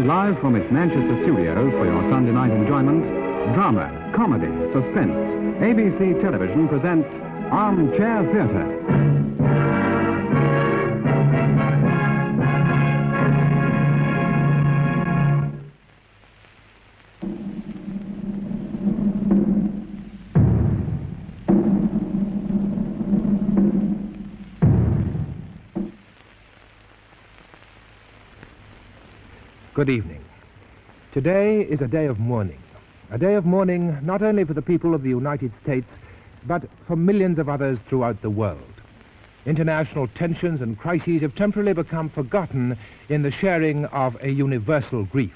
now live from its Manchester studios for your Sunday night enjoyment, drama, comedy, suspense. ABC Television presents Armchair Theatre. Good evening. Today is a day of mourning. A day of mourning not only for the people of the United States, but for millions of others throughout the world. International tensions and crises have temporarily become forgotten in the sharing of a universal grief.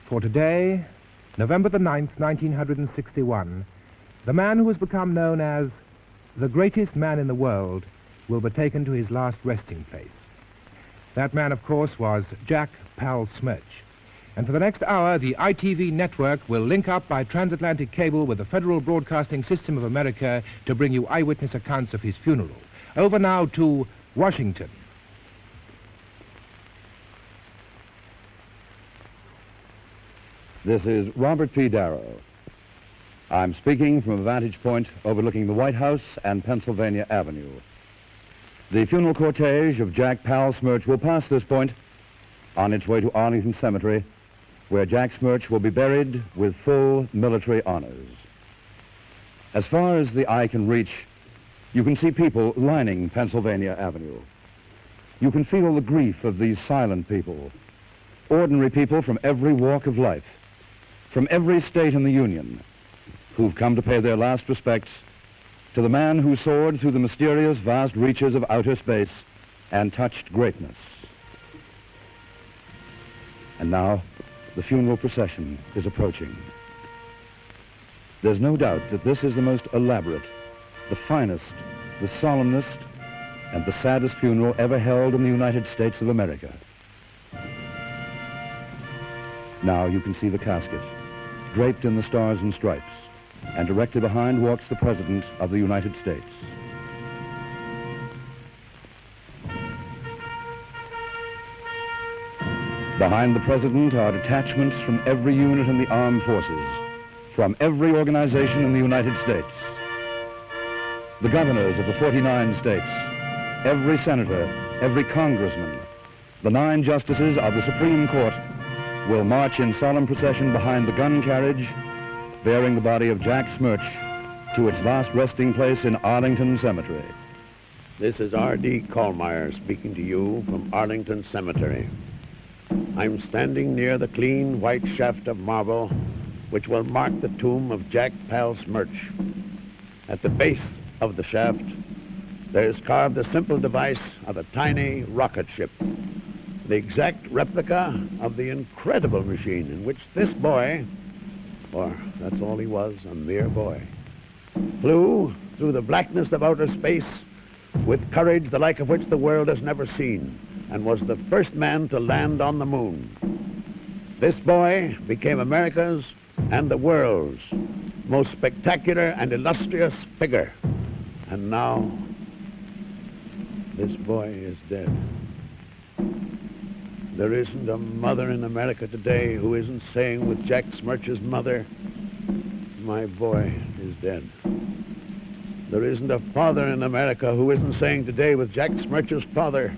For today, November the 9th, 1961, the man who has become known as the greatest man in the world will be taken to his last resting place. That man, of course, was Jack Pal Smirch. And for the next hour, the ITV network will link up by transatlantic cable with the Federal Broadcasting System of America to bring you eyewitness accounts of his funeral. Over now to Washington. This is Robert P. Darrow. I'm speaking from a vantage point overlooking the White House and Pennsylvania Avenue. The funeral cortege of Jack Pal Smirch will pass this point on its way to Arlington Cemetery, where Jack Smirch will be buried with full military honors. As far as the eye can reach, you can see people lining Pennsylvania Avenue. You can feel the grief of these silent people, ordinary people from every walk of life, from every state in the Union, who've come to pay their last respects to the man who soared through the mysterious vast reaches of outer space and touched greatness. And now, the funeral procession is approaching. There's no doubt that this is the most elaborate, the finest, the solemnest, and the saddest funeral ever held in the United States of America. Now you can see the casket, draped in the stars and stripes, and directly behind walks the President of the United States. Behind the President are detachments from every unit in the armed forces, from every organization in the United States. The governors of the 49 states, every senator, every congressman, the 9 justices of the Supreme Court will march in solemn procession behind the gun carriage bearing the body of Jack Smirch to its last resting place in Arlington Cemetery. This is R.D. Kallmeyer speaking to you from Arlington Cemetery. I'm standing near the clean white shaft of marble which will mark the tomb of Jack Pal Smirch. At the base of the shaft, there is carved the simple device of a tiny rocket ship, the exact replica of the incredible machine in which this boy, or that's all he was, a mere boy, flew through the blackness of outer space with courage the like of which the world has never seen, and was the first man to land on the moon. This boy became America's and the world's most spectacular and illustrious figure. And now, this boy is dead. There isn't a mother in America today who isn't saying with Jack Smirch's mother, "My boy is dead." There isn't a father in America who isn't saying today with Jack Smirch's father,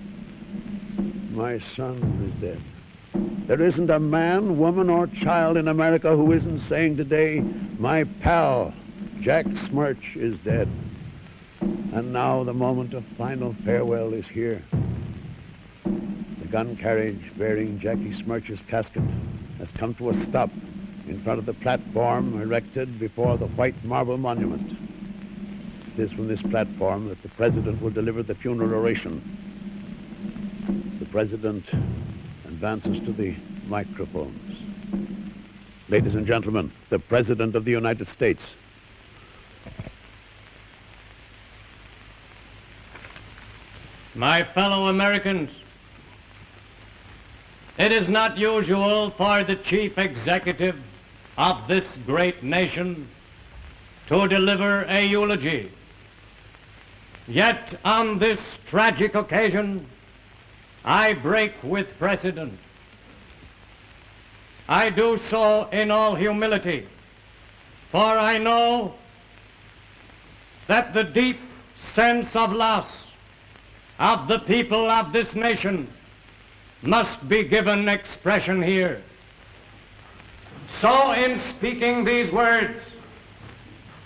"My son is dead." There isn't a man, woman, or child in America who isn't saying today, "My pal, Jack Smirch is dead." And now the moment of final farewell is here. The gun carriage bearing Jackie Smirch's casket has come to a stop in front of the platform erected before the white marble monument. It is from this platform that the President will deliver the funeral oration. The President advances to the microphones. Ladies and gentlemen, the President of the United States. My fellow Americans, it is not usual for the chief executive of this great nation to deliver a eulogy. Yet on this tragic occasion, I break with precedent I do so in all humility, for I know that the deep sense of loss of the people of this nation must be given expression here. So in speaking these words,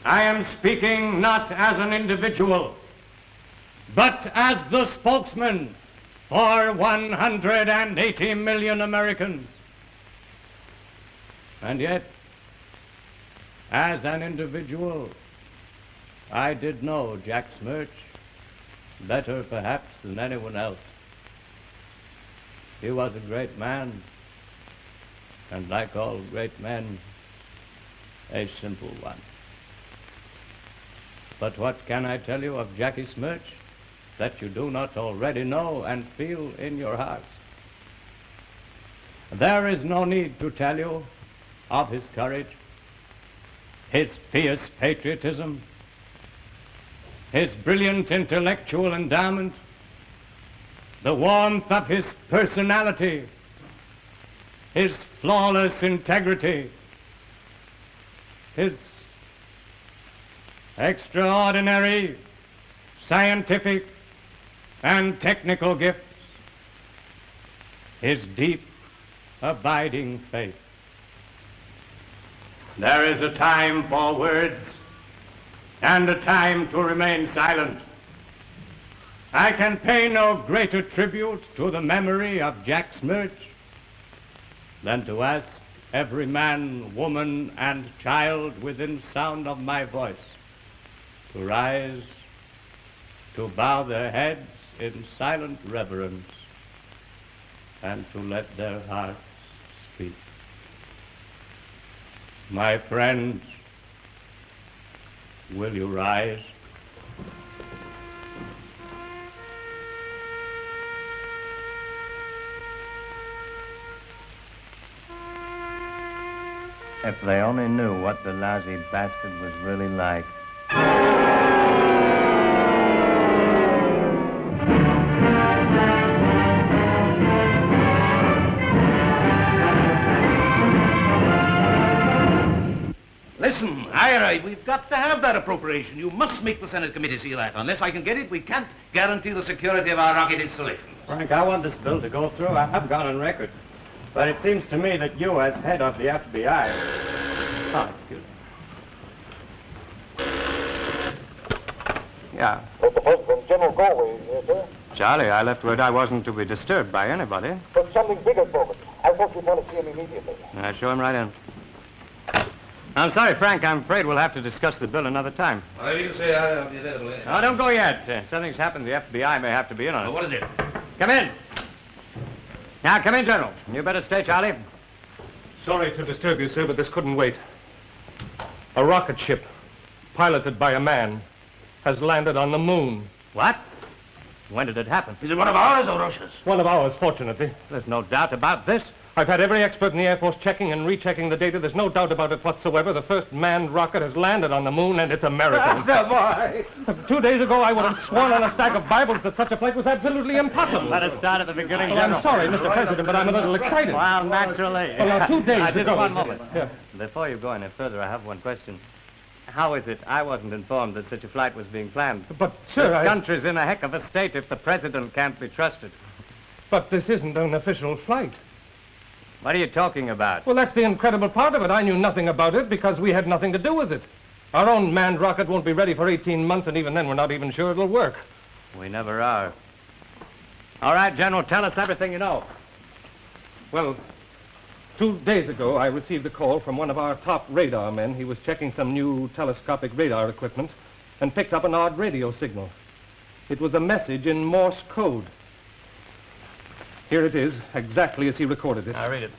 I am speaking not as an individual, but as the spokesman for 180 million Americans. And yet, as an individual, I did know Jack Smirch better perhaps than anyone else. He was a great man, and like all great men, a simple one. But what can I tell you of Jackie Smirch that you do not already know and feel in your hearts? There is no need to tell you of his courage, his fierce patriotism, his brilliant intellectual endowment, the warmth of his personality, his flawless integrity, his extraordinary scientific and technical gifts, his deep, abiding faith. There is a time for words and a time to remain silent. I can pay no greater tribute to the memory of Jack Smirch than to ask every man, woman, and child within sound of my voice to rise, to bow their heads in silent reverence, and to let their hearts speak. My friends, will you rise? If they only knew what the lousy bastard was really like. Listen, Ira, we've got to have that appropriation. You must make the Senate committee see that. Unless I can get it, we can't guarantee the security of our rocket installation. Frank, I want this bill to go through. I have gone on record. But it seems to me that you, as head of the FBI... Oh, excuse me. Yeah. Mr. President, General Galway here, sir. Charlie, I left word I wasn't to be disturbed by anybody. But something big has broken. I thought you'd want to see him immediately. Show him right in. I'm sorry, Frank. I'm afraid we'll have to discuss the bill another time. Whatever you say, I'll be available anytime. Oh, don't go yet. Something's happened. The FBI may have to be in on it. Well, what is it? Come in. Now, come in, General. You better stay, Charlie. Sorry to disturb you, sir, but this couldn't wait. A rocket ship, piloted by a man, has landed on the moon. What? When did it happen? Is it one of ours or Russia's? One of ours, fortunately. There's no doubt about this. I've had every expert in the Air Force checking and rechecking the data. There's no doubt about it whatsoever. The first manned rocket has landed on the moon, and it's American. Why? 2 days ago, I would have sworn on a stack of Bibles that such a flight was absolutely impossible. Let us start at the beginning, Well, General. I'm sorry, Mr. President, but I'm a little excited. Well, naturally. Well, now, 2 days Just ago. one moment. Yeah. Before you go any further, I have one question. How is it I wasn't informed that such a flight was being planned? But, sir, This country's in a heck of a state if the president can't be trusted. But this isn't an official flight. What are you talking about? Well, that's the incredible part of it. I knew nothing about it because we had nothing to do with it. Our own manned rocket won't be ready for 18 months, and even then we're not even sure it'll work. We never are. All right, General, tell us everything you know. Well, 2 days ago, I received a call from one of our top radar men. He was checking some new telescopic radar equipment and picked up an odd radio signal. It was a message in Morse code. Here it is, exactly as he recorded it. I'll read it.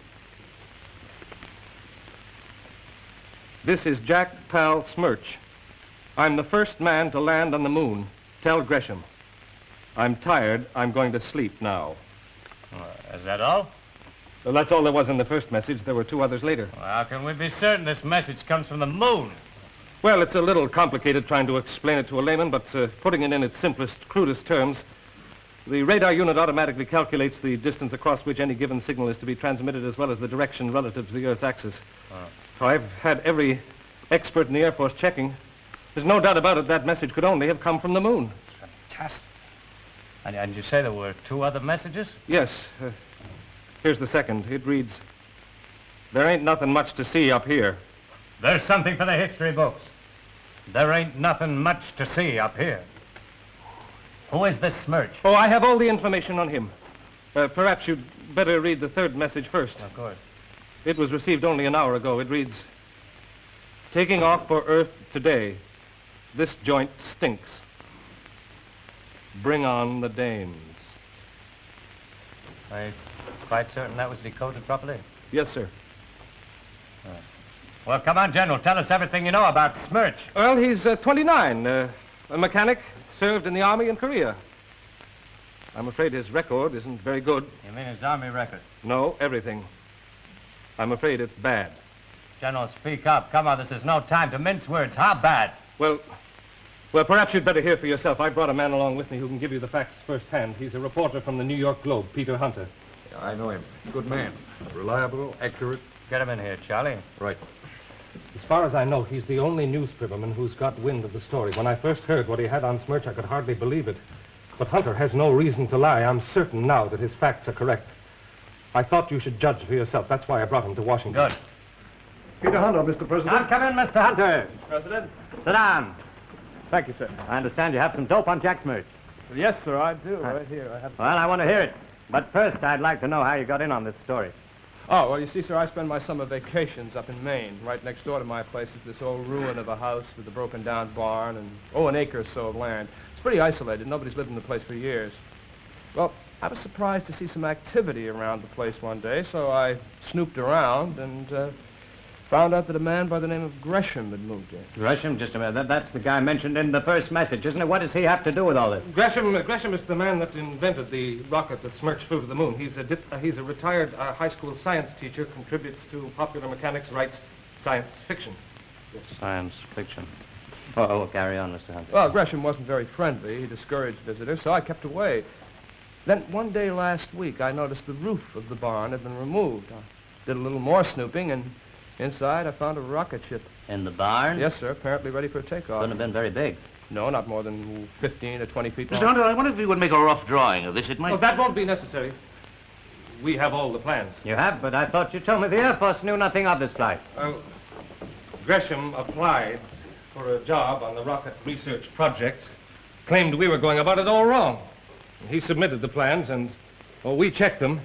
This is Jack Pal Smirch. I'm the first man to land on the moon. Tell Gresham. I'm tired. I'm going to sleep now. Is that all? Well, that's all there was in the first message. There were 2 others later. Well, how can we be certain this message comes from the moon? Well, it's a little complicated trying to explain it to a layman, but putting it in its simplest, crudest terms, The radar unit automatically calculates the distance across which any given signal is to be transmitted, as well as the direction relative to the Earth's axis. I've had every expert in the Air Force checking. There's no doubt about it, that message could only have come from the moon. Fantastic. And you say there were 2 other messages? Yes. Here's the second. It reads, "There ain't nothing much to see up here." There's something for the history books. There ain't nothing much to see up here. Who is this Smirch? Oh, I have all the information on him. Perhaps you'd better read the third message first. Of course. It was received only an hour ago. It reads, "Taking off for Earth today. This joint stinks. Bring on the dames." Are you quite certain that was decoded properly? Yes, sir. Well, come on, General. Tell us everything you know about Smirch. Well, he's 29, a mechanic, served in the Army in Korea. I'm afraid his record isn't very good. You mean his Army record? No, everything. I'm afraid it's bad. General, speak up. Come on, this is no time to mince words. How bad? Well, perhaps you'd better hear for yourself. I brought a man along with me who can give you the facts firsthand. He's a reporter from the New York Globe, Peter Hunter. Yeah, I know him. Good man. Reliable, accurate. Get him in here, Charlie. Right. As far as I know, he's the only newspaperman who's got wind of the story. When I first heard what he had on Smirch, I could hardly believe it. But Hunter has no reason to lie. I'm certain now that his facts are correct. I thought you should judge for yourself. That's why I brought him to Washington. Good. Peter Hunter, Mr. President. Now, come in, Mr. Hunter. President? Sit down. Thank you, sir. I understand you have some dope on Jack Smirch. Yes, sir, I do. Right here. I have. Well, I want to hear it. But first, I'd like to know how you got in on this story. Oh, well, you see, sir, I spend my summer vacations up in Maine. Right next door to my place is this old ruin of a house with a broken-down barn and, an acre or so of land. It's pretty isolated. Nobody's lived in the place for years. Well, I was surprised to see some activity around the place one day, so I snooped around and found out that a man by the name of Gresham had moved in. Gresham? Just a minute. That's the guy mentioned in the first message, isn't it? What does he have to do with all this? Gresham is the man that invented the rocket that Smirch flew to the moon. He's a retired high school science teacher, contributes to Popular Mechanics, writes science fiction. Yes. Science fiction. Oh, carry on, Mr. Hunter. Well, Gresham wasn't very friendly. He discouraged visitors, so I kept away. Then one day last week, I noticed the roof of the barn had been removed. I did a little more snooping, and inside I found a rocket ship. In the barn? Yes, sir, apparently ready for takeoff. Couldn't have been very big. No, not more than 15 or 20 feet long. Mr. Hunter, I wonder if you would make a rough drawing of this. It might... Oh, that won't be necessary. We have all the plans. You have, but I thought you told me the Air Force knew nothing of this flight. Gresham applied for a job on the rocket research project, claimed we were going about it all wrong. He submitted the plans, and we checked them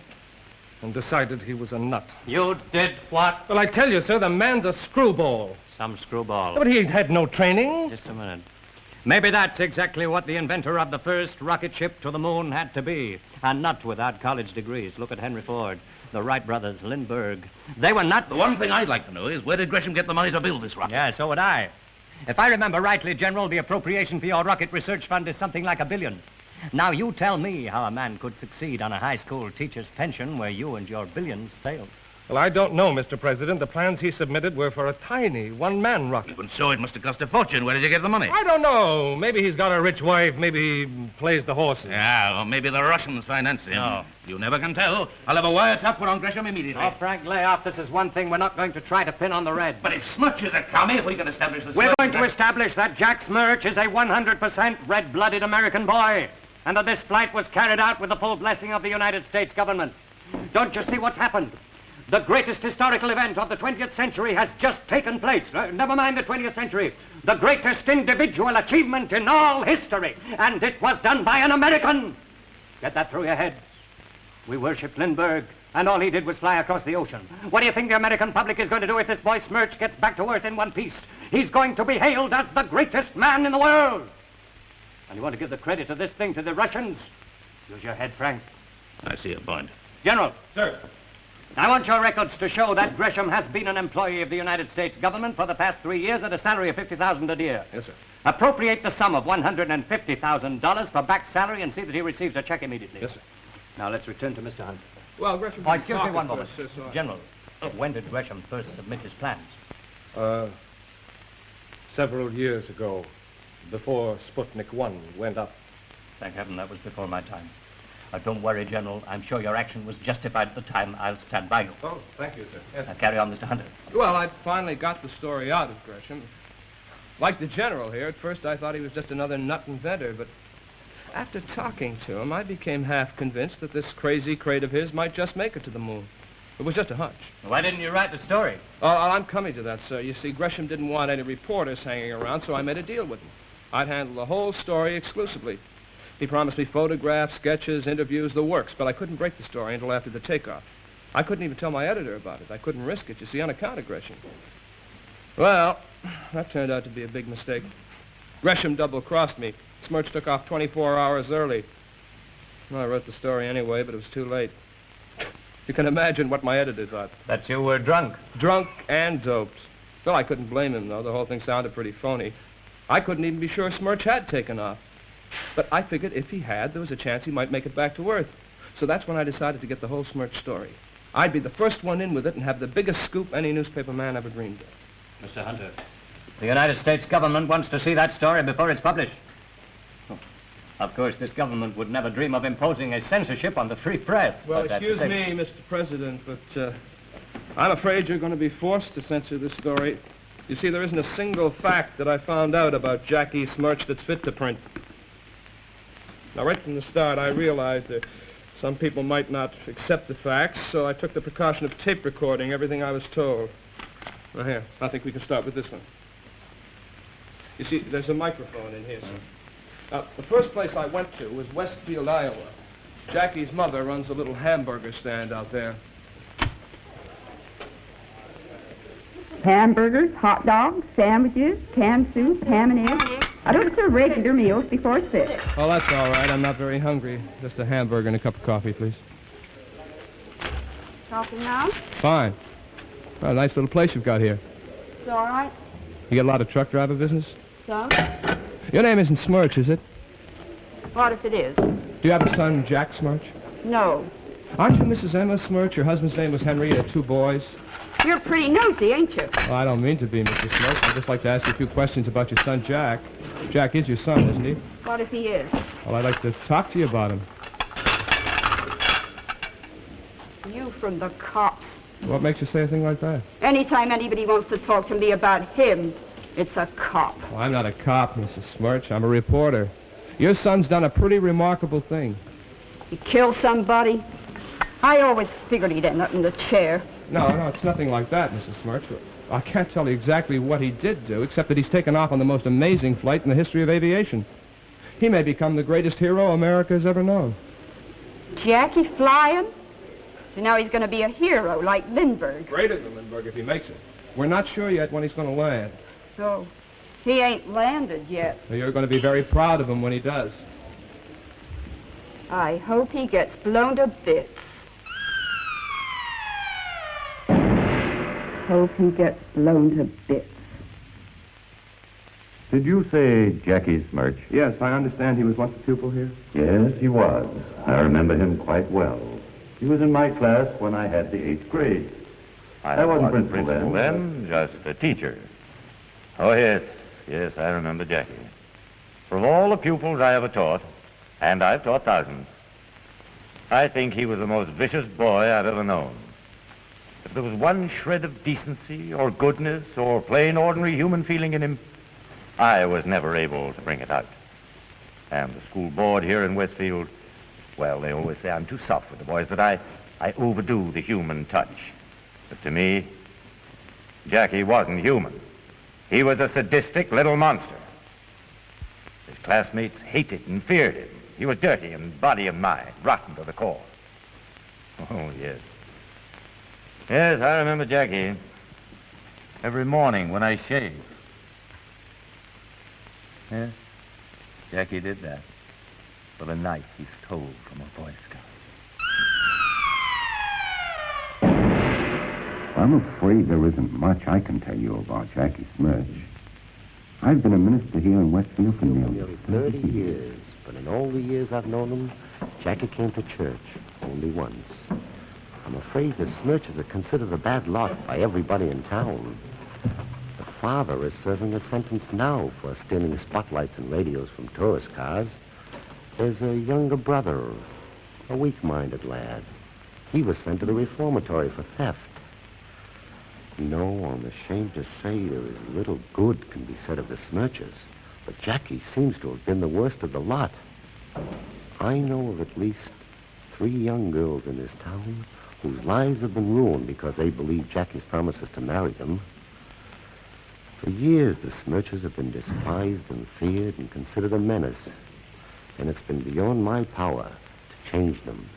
and decided he was a nut. You did what? Well, I tell you, sir, the man's a screwball. Some screwball. But he had no training. Just a minute. Maybe that's exactly what the inventor of the first rocket ship to the moon had to be. A nut without college degrees. Look at Henry Ford, the Wright brothers, Lindbergh. They were nuts. The one thing I'd like to know is where did Gresham get the money to build this rocket? Yeah, so would I. If I remember rightly, General, the appropriation for your rocket research fund is something like $1 billion. Now, you tell me how a man could succeed on a high school teacher's pension where you and your billions failed. Well, I don't know, Mr. President. The plans he submitted were for a tiny one-man rocket. Even so, it must have cost a fortune. Where did you get the money? I don't know. Maybe he's got a rich wife. Maybe he plays the horses. Yeah, or maybe the Russians finance him. No. You never can tell. I'll have a wiretap put on Gresham immediately. Oh, Frank, lay off. This is one thing we're not going to try to pin on the red. But if Smirch is a commie, if we can establish the... We're going to establish that Jack Smirch is a 100% red-blooded American boy, and that this flight was carried out with the full blessing of the United States government. Don't you see what's happened? The greatest historical event of the 20th century has just taken place. Never mind the 20th century. The greatest individual achievement in all history. And it was done by an American. Get that through your heads. We worship Lindbergh, and all he did was fly across the ocean. What do you think the American public is going to do if this boy Smirch gets back to Earth in one piece? He's going to be hailed as the greatest man in the world. And you want to give the credit of this thing to the Russians? Use your head, Frank. I see a point. General. Sir. I want your records to show that Gresham has been an employee of the United States government for the past 3 years at a salary of $50,000 a year. Yes, sir. Appropriate the sum of $150,000 for back salary and see that he receives a check immediately. Yes, sir. Now, let's return to Mr. Hunter. Well, Gresham... Oh, excuse me one moment. First, General, when did Gresham first submit his plans? Several years ago, before Sputnik 1 went up. Thank heaven that was before my time. Don't worry, General. I'm sure your action was justified at the time. I'll stand by you. Oh, thank you, sir. Yes. Carry on, Mr. Hunter. Well, I finally got the story out of Gresham. Like the General here, at first I thought he was just another nut inventor, but after talking to him, I became half convinced that this crazy crate of his might just make it to the moon. It was just a hunch. Why didn't you write the story? Oh, I'm coming to that, sir. You see, Gresham didn't want any reporters hanging around, so I made a deal with him. I'd handle the whole story exclusively. He promised me photographs, sketches, interviews, the works, but I couldn't break the story until after the takeoff. I couldn't even tell my editor about it. I couldn't risk it, you see, on account of Gresham. Well, that turned out to be a big mistake. Gresham double-crossed me. Smirch took off 24 hours early. Well, I wrote the story anyway, but it was too late. You can imagine what my editor thought. That you were drunk. Drunk and doped. Well, I couldn't blame him, though. The whole thing sounded pretty phony. I couldn't even be sure Smirch had taken off. But I figured if he had, there was a chance he might make it back to Earth. So that's when I decided to get the whole Smirch story. I'd be the first one in with it and have the biggest scoop any newspaper man ever dreamed of. Mr. Hunter, the United States government wants to see that story before it's published. Of course, this government would never dream of imposing a censorship on the free press. Well, excuse me, Mr. President, but I'm afraid you're going to be forced to censor this story. You see, there isn't a single fact that I found out about Jackie Smirch that's fit to print. Now, right from the start, I realized that some people might not accept the facts, so I took the precaution of tape recording everything I was told. Now, here, I think we can start with this one. You see, there's a microphone in here, sir. Now, the first place I went to was Westfield, Iowa. Jackie's mother runs a little hamburger stand out there. Hamburgers, hot dogs, sandwiches, canned soup, ham and eggs. I don't serve regular meals before 6. Oh, that's all right. I'm not very hungry. Just a hamburger and a cup of coffee, please. Coffee now? Fine. Well, nice little place you've got here. It's all right. You get a lot of truck driver business? So? Your name isn't Smirch, is it? What if it is? Do you have a son, Jack Smirch? No. Aren't you Mrs. Emma Smirch? Your husband's name was Henry. You had 2 boys. You're pretty nosy, ain't you? Well, I don't mean to be, Mrs. Smirch. I'd just like to ask you a few questions about your son, Jack. Jack is your son, isn't he? What if he is? Well, I'd like to talk to you about him. You from the cops. What makes you say a thing like that? Anytime anybody wants to talk to me about him, it's a cop. Well, I'm not a cop, Mrs. Smirch. I'm a reporter. Your son's done a pretty remarkable thing. He killed somebody? I always figured he'd end up in the chair. No, it's nothing like that, Mrs. Smirch. I can't tell you exactly what he did do, except that he's taken off on the most amazing flight in the history of aviation. He may become the greatest hero America has ever known. Jackie flying? So now he's going to be a hero like Lindbergh. Greater than Lindbergh if he makes it. We're not sure yet when he's going to land. So he ain't landed yet. So you're going to be very proud of him when he does. I hope he gets blown to bits. Hope he gets blown to bits. Did you say Jackie Smirch? Yes, I understand he was once a pupil here. Yes, he was. I remember him quite well. He was in my class when I had the 8th grade. I wasn't principal then, just a teacher. Oh, yes, I remember Jackie. From all the pupils I ever taught, and I've taught thousands, I think he was the most vicious boy I've ever known. If there was one shred of decency or goodness or plain ordinary human feeling in him, I was never able to bring it out. And the school board here in Westfield, well, they always say I'm too soft with the boys, that I overdo the human touch. But to me, Jackie wasn't human. He was a sadistic little monster. His classmates hated and feared him. He was dirty in body and mind, rotten to the core. Oh, yes. Yes, I remember Jackie. Every morning when I shaved. Yes, Jackie did that for the knife he stole from a Boy Scout. I'm afraid there isn't much I can tell you about Jackie Smirch. I've been a minister here in Westfield for nearly 30 years. But in all the years I've known him, Jackie came to church only once. I'm afraid the Smirches are considered a bad lot by everybody in town. The father is serving a sentence now for stealing spotlights and radios from tourist cars. There's a younger brother, A weak-minded lad. He was sent to the reformatory for theft. No, I'm ashamed to say there is little good can be said of the Smirchers, but Jackie seems to have been the worst of the lot. I know of at least 3 young girls in this town whose lives have been ruined because they believed Jackie's promises to marry them. For years, the Smirchers have been despised and feared and considered a menace, and it's been beyond my power to change them.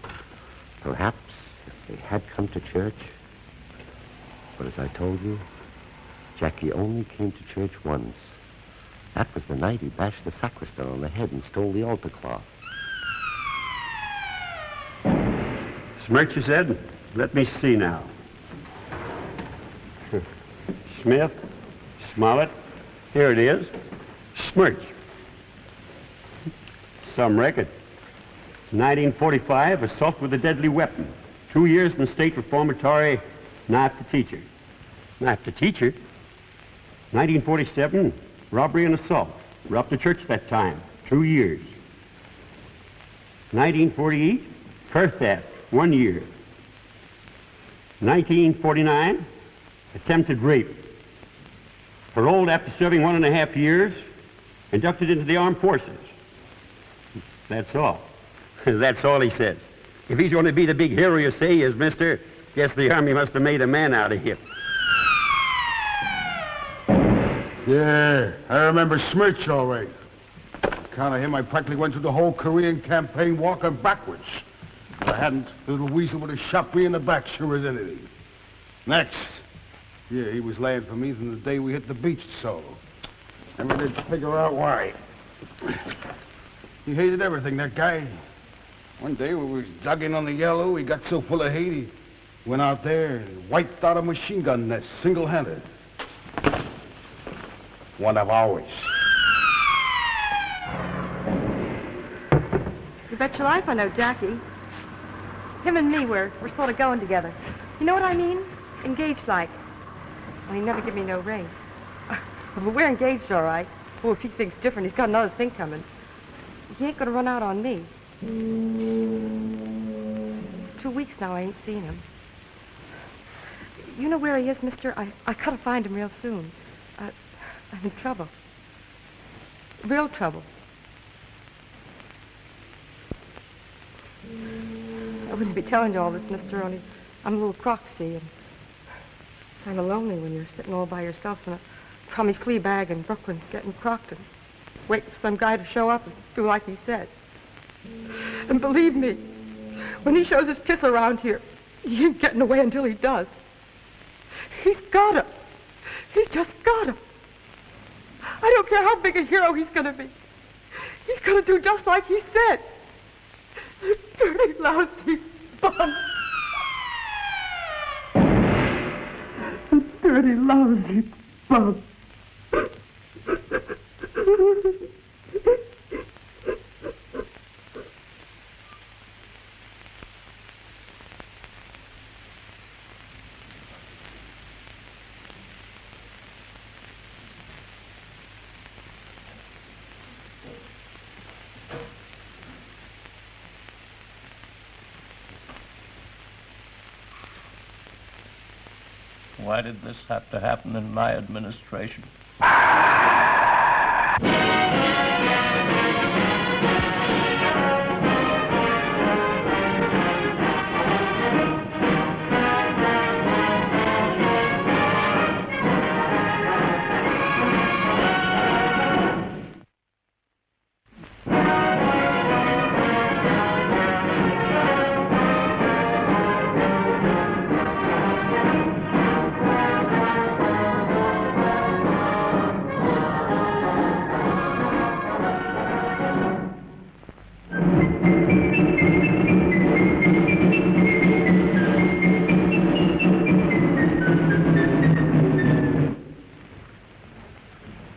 Perhaps if they had come to church. But as I told you, Jackie only came to church once. That was the night he bashed the sacristan on the head and stole the altar cloth. Smirch, you said? Let me see now. Smith, Smollett, here it is. Smirch. Some record. 1945, assault with a deadly weapon. 2 years in the state reformatory, knifed a teacher. Knifed a teacher? 1947, robbery and assault. Robbed the church that time. 2 years. 1948, car theft. 1 year. 1949, attempted rape. Paroled after serving 1.5 years, inducted into the armed forces. That's all. That's all he says. If he's going to be the big hero you say he is, mister, guess the Army must have made a man out of him. Yeah, I remember Smirch all right. On account of him, I practically went through the whole Korean campaign walking backwards. If I hadn't, the little weasel would have shot me in the back sure as anything. Next. Yeah, he was laying for me from the day we hit the beach solo. Never did figure out why. He hated everything, that guy. One day we was dug in on the Yellow, he got so full of hate, he went out there and wiped out a machine gun nest, single-handed. One of ours. You bet your life I know Jackie. Him and me, we're sort of going together. You know what I mean? Engaged like. Well, he never give me no ring. But we're engaged, all right. Oh, if he thinks different, he's got another thing coming. He ain't gonna run out on me. 2 weeks now I ain't seen him. You know where he is, mister? I gotta find him real soon. I'm in trouble. Real trouble. I wouldn't be telling you all this, mister, only I'm a little crock, see, and kind of lonely when you're sitting all by yourself in a Tommy's flea bag in Brooklyn getting crocked and waiting for some guy to show up and do like he said. And believe me, when he shows his kiss around here, he ain't getting away until he does. He's got him. He's just got him. I don't care how big a hero he's going to be. He's going to do just like he said. Dirty, lousy bum. Dirty, lousy bum. Why did this have to happen in my administration?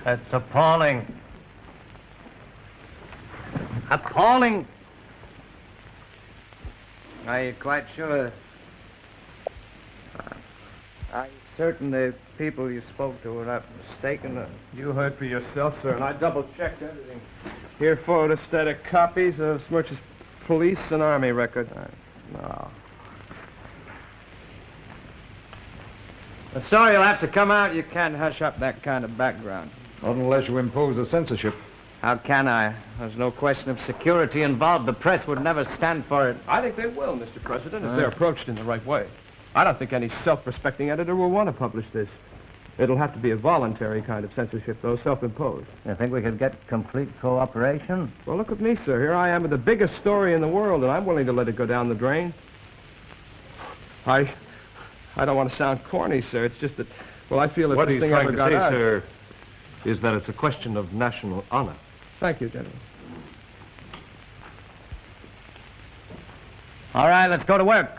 That's appalling. Appalling. Are you quite sure? Are you certain the people you spoke to were not mistaken? You heard for yourself, sir, and I double-checked everything. Here, photostatic copies of Smirch's police and army record. No. I'm sorry you'll have to come out. You can't hush up that kind of background. Not unless you impose a censorship. How can I? There's no question of security involved. The press would never stand for it. I think they will, Mr. President, if they're approached in the right way. I don't think any self-respecting editor will want to publish this. It'll have to be a voluntary kind of censorship, though, self-imposed. You think we could get complete cooperation? Well, look at me, sir. Here I am with the biggest story in the world, and I'm willing to let it go down the drain. I don't want to sound corny, sir. It's just that, well, I feel if What this he's thing trying ever to got say, out... sir, is that it's a question of national honor. Thank you, General. All right, let's go to work.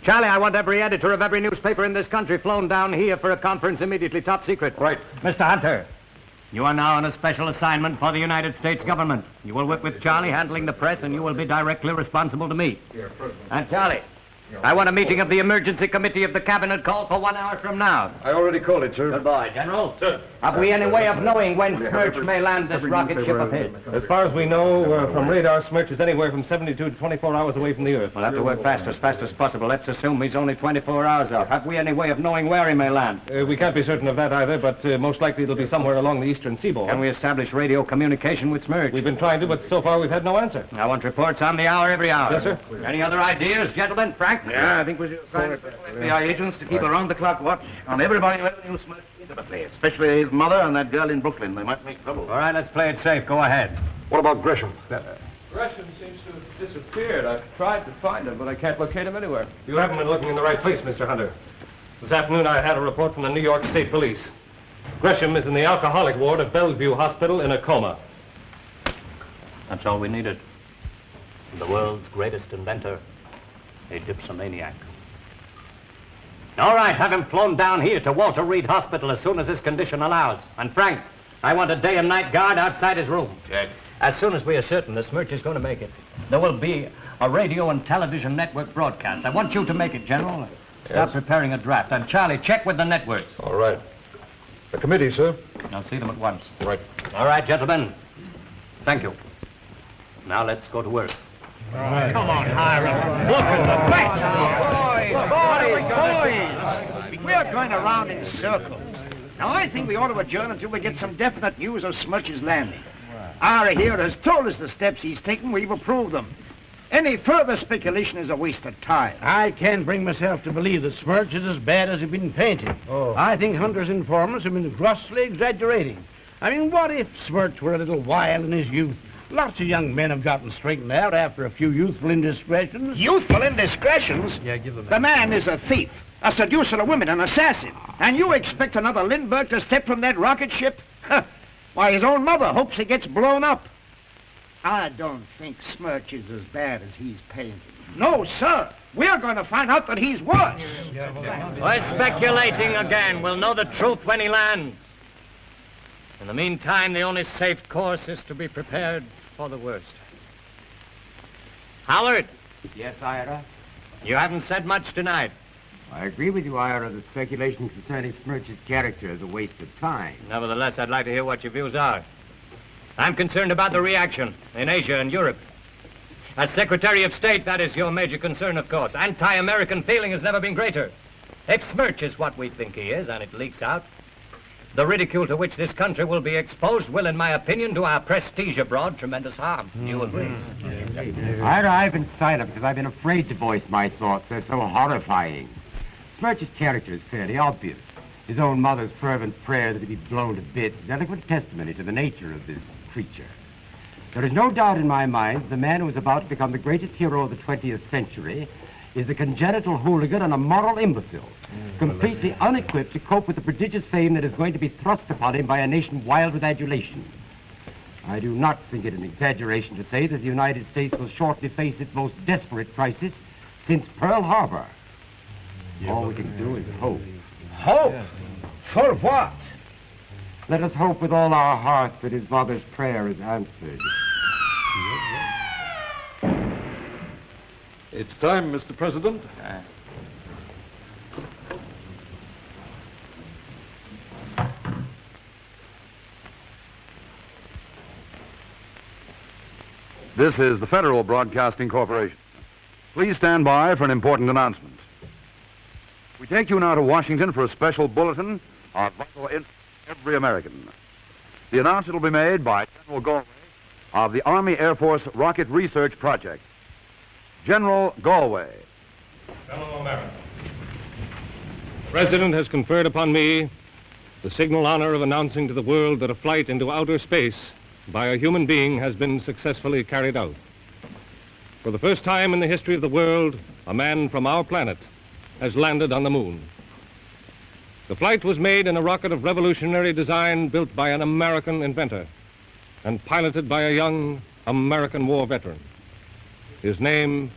Charlie, I want every editor of every newspaper in this country flown down here for a conference immediately, top secret. Right. Mr. Hunter, you are now on a special assignment for the United States government. You will work with Charlie handling the press, and you will be directly responsible to me. And Charlie, I want a meeting of the emergency committee of the cabinet called for 1 hour from now. I already called it, sir. Good boy, General. Sir. Have we any way of knowing when Smirch may land this rocket ship of his? As far as we know, from radar, Smirch is anywhere from 72 to 24 hours away from the Earth. We'll have to work fast as possible. Let's assume he's only 24 hours off. Have we any way of knowing where he may land? We can't be certain of that either, but most likely it'll be somewhere along the eastern seaboard. Can we establish radio communication with Smirch? We've been trying to, but so far we've had no answer. I want reports on the hour every hour. Yes, sir. Any other ideas, gentlemen? Frank? Yeah, I think we should assign FBI agents to keep around-the-clock watch on everybody who ever knew Smirch into the place, especially his mother and that girl in Brooklyn. They might make trouble. All right, let's play it safe. Go ahead. What about Gresham? Gresham seems to have disappeared. I've tried to find him, but I can't locate him anywhere. You haven't been looking in the right place, Mr. Hunter. This afternoon I had a report from the New York State Police. Gresham is in the alcoholic ward of Bellevue Hospital in a coma. That's all we needed. The world's greatest inventor, a dipsomaniac. All right, have him flown down here to Walter Reed Hospital as soon as his condition allows. And Frank, I want a day and night guard outside his room. Jack. As soon as we are certain the Smirch is going to make it, there will be a radio and television network broadcast. I want you to make it, General. Start preparing a draft. And Charlie, check with the networks. All right. The committee, sir. I'll see them at once. Right. All right, gentlemen. Thank you. Now let's go to work. Right. Come on, Hiram. Look at the Boys! We're going around in circles. Now, I think we ought to adjourn until we get some definite news of Smirch's landing. Our hero has told us the steps he's taken. We've approved them. Any further speculation is a waste of time. I can't bring myself to believe that Smirch is as bad as he's been painted. I think Hunter's informers have been grossly exaggerating. I mean, what if Smirch were a little wild in his youth? Lots of young men have gotten straightened out after a few youthful indiscretions. Youthful indiscretions? Yeah, give them that. The man is a thief, a seducer of women, an assassin. And you expect another Lindbergh to step from that rocket ship? Why, his own mother hopes he gets blown up. I don't think Smirch is as bad as he's painted. No, sir. We're going to find out that he's worse. We're speculating again. We'll know the truth when he lands. In the meantime, the only safe course is to be prepared for the worst. Howard. Yes, Ira? You haven't said much tonight. I agree with you, Ira. The speculation concerning Smirch's character is a waste of time. Nevertheless, I'd like to hear what your views are. I'm concerned about the reaction in Asia and Europe. As Secretary of State, that is your major concern, of course. Anti-American feeling has never been greater. If Smirch is what we think he is, and it leaks out, the ridicule to which this country will be exposed will, in my opinion, do our prestige abroad tremendous harm. Do you agree? Ira, I've been silent because I've been afraid to voice my thoughts. They're so horrifying. Smirch's character is fairly obvious. His own mother's fervent prayer that he be blown to bits is eloquent testimony to the nature of this creature. There is no doubt in my mind the man who is about to become the greatest hero of the 20th century is a congenital hooligan and a moral imbecile, completely unequipped to cope with the prodigious fame that is going to be thrust upon him by a nation wild with adulation. I do not think it an exaggeration to say that the United States will shortly face its most desperate crisis since Pearl Harbor. All we can do is hope. Hope? For what? Let us hope with all our heart that his mother's prayer is answered. It's time, Mr. President. This is the Federal Broadcasting Corporation. Please stand by for an important announcement. We take you now to Washington for a special bulletin on vital interest to every American. The announcement will be made by General Galway of the Army Air Force Rocket Research Project. General Galway. Fellow Americans, the President has conferred upon me the signal honor of announcing to the world that a flight into outer space by a human being has been successfully carried out. For the first time in the history of the world, a man from our planet has landed on the moon. The flight was made in a rocket of revolutionary design built by an American inventor and piloted by a young American war veteran. His name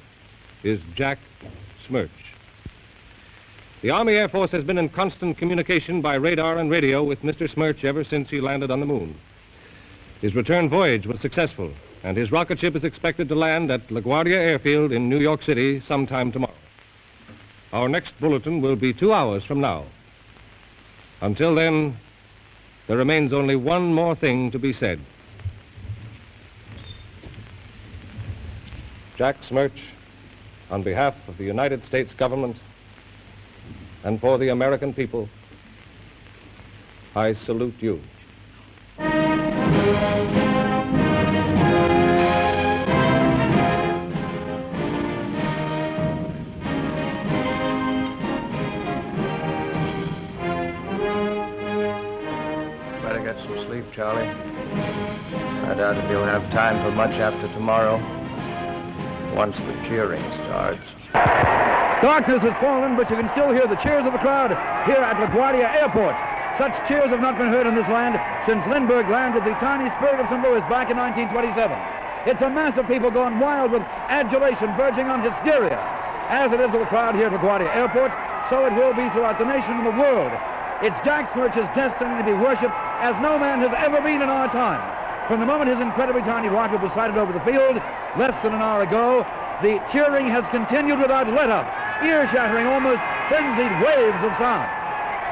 is Jack Smirch. The Army Air Force has been in constant communication by radar and radio with Mr. Smirch ever since he landed on the moon. His return voyage was successful, and his rocket ship is expected to land at LaGuardia Airfield in New York City sometime tomorrow. Our next bulletin will be 2 hours from now. Until then, there remains only one more thing to be said. Jack Smirch, on behalf of the United States government and for the American people, I salute you. Better get some sleep, Charlie. I doubt if you'll have time for much after tomorrow, once the cheering starts. Darkness has fallen, but you can still hear the cheers of the crowd here at LaGuardia Airport. Such cheers have not been heard in this land since Lindbergh landed the tiny Spirit of St. Louis back in 1927. It's a mass of people gone wild with adulation verging on hysteria. As it is with the crowd here at LaGuardia Airport, so it will be throughout the nation and the world. It's Jack Smirch's destiny to be worshipped as no man has ever been in our time. From the moment his incredibly tiny rocket was sighted over the field, less than an hour ago, the cheering has continued without let-up, ear-shattering, almost frenzied waves of sound.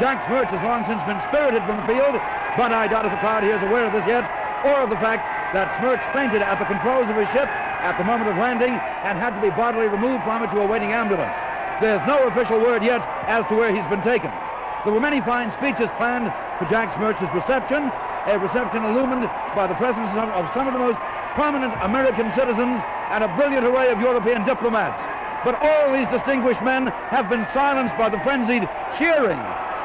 Jack Smirch has long since been spirited from the field, but I doubt if the crowd here is aware of this yet, or of the fact that Smirch fainted at the controls of his ship at the moment of landing and had to be bodily removed from it to a waiting ambulance. There's no official word yet as to where he's been taken. There were many fine speeches planned for Jack Smirch's reception, a reception illumined by the presence of some of the most prominent American citizens and a brilliant array of European diplomats. But all these distinguished men have been silenced by the frenzied cheering.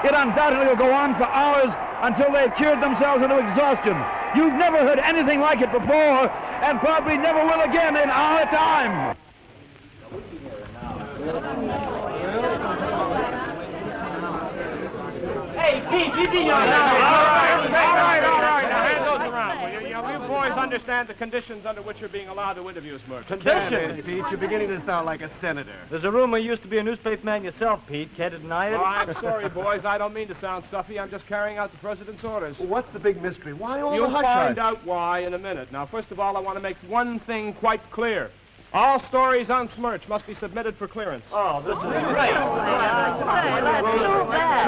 It undoubtedly will go on for hours until they've cheered themselves into exhaustion. You've never heard anything like it before, and probably never will again in our time. Hey, Pete, you did your... All right. Now hand those around. You boys understand the conditions under which you're being allowed to interview Smirch. Conditions? Pete, you're beginning to sound like a senator. There's a rumor you used to be a newspaperman yourself, Pete. Can't deny it? Oh, I'm sorry, boys. I don't mean to sound stuffy. I'm just carrying out the president's orders. Well, what's the big mystery? Why all You'll the hush-hush? find out why in a minute. Now, first of all, I want to make one thing quite clear. All stories on Smirch must be submitted for clearance. Oh, this is great.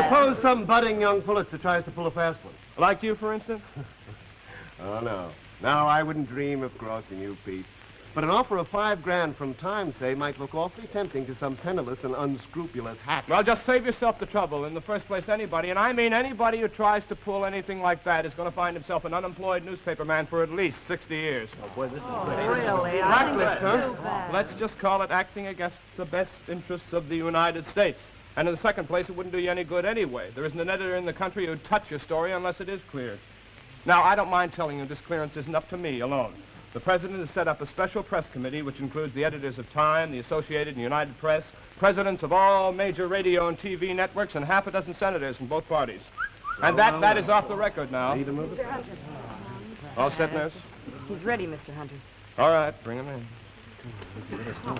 Suppose some budding young Pulitzer tries to pull a fast one. Like you, for instance? Oh, no. No, I wouldn't dream of crossing you, Pete. But an offer of $5,000 from Time, say, might look awfully tempting to some penniless and unscrupulous hack. Well, just save yourself the trouble. In the first place, anybody, and I mean anybody who tries to pull anything like that is going to find himself an unemployed newspaperman for at least 60 years. Oh, boy, this is Really? Blacklist, huh? Let's just call it acting against the best interests of the United States. And in the second place, it wouldn't do you any good anyway. There isn't an editor in the country who'd touch your story unless it is cleared. Now, I don't mind telling you this clearance isn't up to me alone. The President has set up a special press committee which includes the editors of Time, the Associated and United Press, presidents of all major radio and TV networks, and half a dozen senators from both parties. And that is off the record now. Mr. Hunter. All set, nurse? He's ready, Mr. Hunter. All right, bring him in.